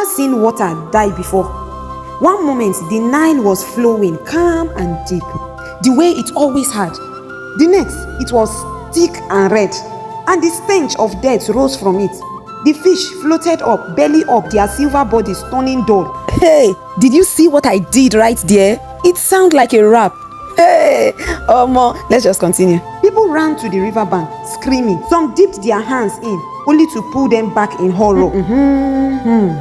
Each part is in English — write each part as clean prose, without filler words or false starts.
never seen water die before. One moment, the Nile was flowing calm and deep, the way it always had. The next, it was thick and red, and the stench of death rose from it. The fish floated up, belly up, their silver bodies turning dull. Hey, did you see what I did right there? It sounded like a rap. Hey, let's just continue. People ran to the riverbank, screaming. Some dipped their hands in, only to pull them back in horror.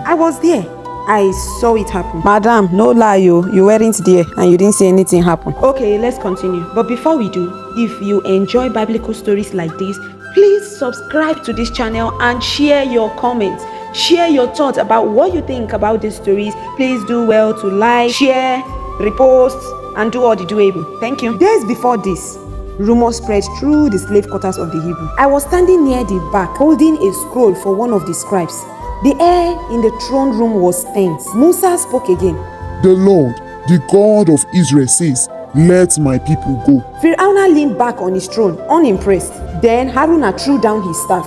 I was there. I saw it happen. Madam, no lie, you weren't there and you didn't see anything happen. Okay, let's continue. But before we do, if you enjoy biblical stories like this, please subscribe to this channel and share your comments. Share your thoughts about what you think about these stories. Please do well to like, share, repost, and do all the doable. Thank you. Days before this, rumors spread through the slave quarters of the Hebrew. I was standing near the back, holding a scroll for one of the scribes. The air in the throne room was tense. Musa spoke again. The Lord, the God of Israel says, let my people go. Pharaoh leaned back on his throne, unimpressed. Then Haruna threw down his staff.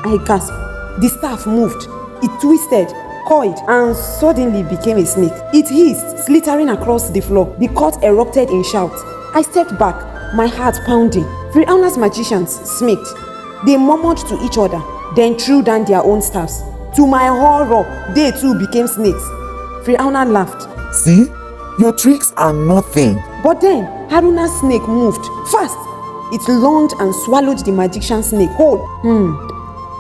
I gasped. The staff moved. It twisted, coiled, and suddenly became a snake. It hissed, slithering across the floor. The court erupted in shouts. I stepped back, my heart pounding. Pharaoh's magicians smirked. They murmured to each other, then threw down their own staffs. To my horror, they too became snakes. Pharaoh laughed. See, your tricks are nothing. But then, Haruna's snake moved fast. It lunged and swallowed the magician's snake whole.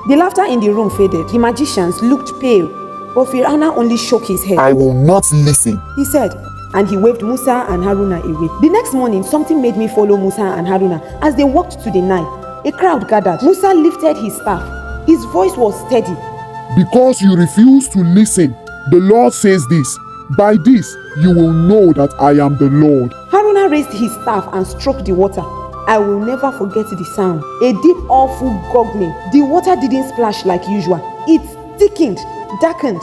The laughter in the room faded. The magicians looked pale, but Pharaoh only shook his head. I will not listen, he said, and he waved Musa and Haruna away. The next morning, something made me follow Musa and Haruna as they walked to the Nile. A crowd gathered. Musa lifted his staff. His voice was steady. Because you refuse to listen, the Lord says this. By this, you will know that I am the Lord. Haruna raised his staff and stroked the water. I will never forget the sound. A deep, awful gurgling. The water didn't splash like usual. It thickened, darkened,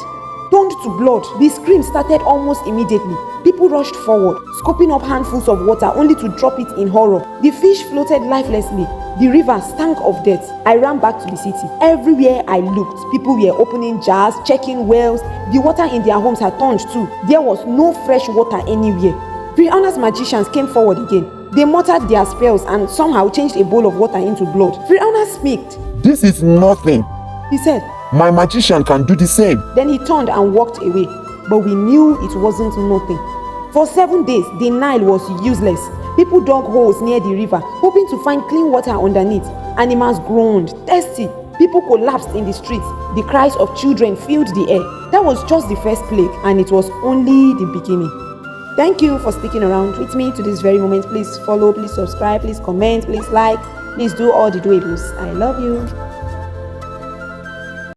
turned to blood. The scream started almost immediately. People rushed forward, scooping up handfuls of water only to drop it in horror. The fish floated lifelessly. The river stank of death. I ran back to the city. Everywhere I looked, people were opening jars, checking wells. The water in their homes had turned too. There was no fresh water anywhere. Pharaoh's magicians came forward again. They muttered their spells and somehow changed a bowl of water into blood. Pharaoh smirked. This is nothing, he said. My magician can do the same. Then he turned and walked away. But we knew it wasn't nothing. For 7 days, the Nile was useless. People dug holes near the river, hoping to find clean water underneath. Animals groaned, thirsty. People collapsed in the streets. The cries of children filled the air. That was just the first plague, and it was only the beginning. Thank you for sticking around with me to this very moment. Please follow, please subscribe, please comment, please like, please do all the doables. I love you.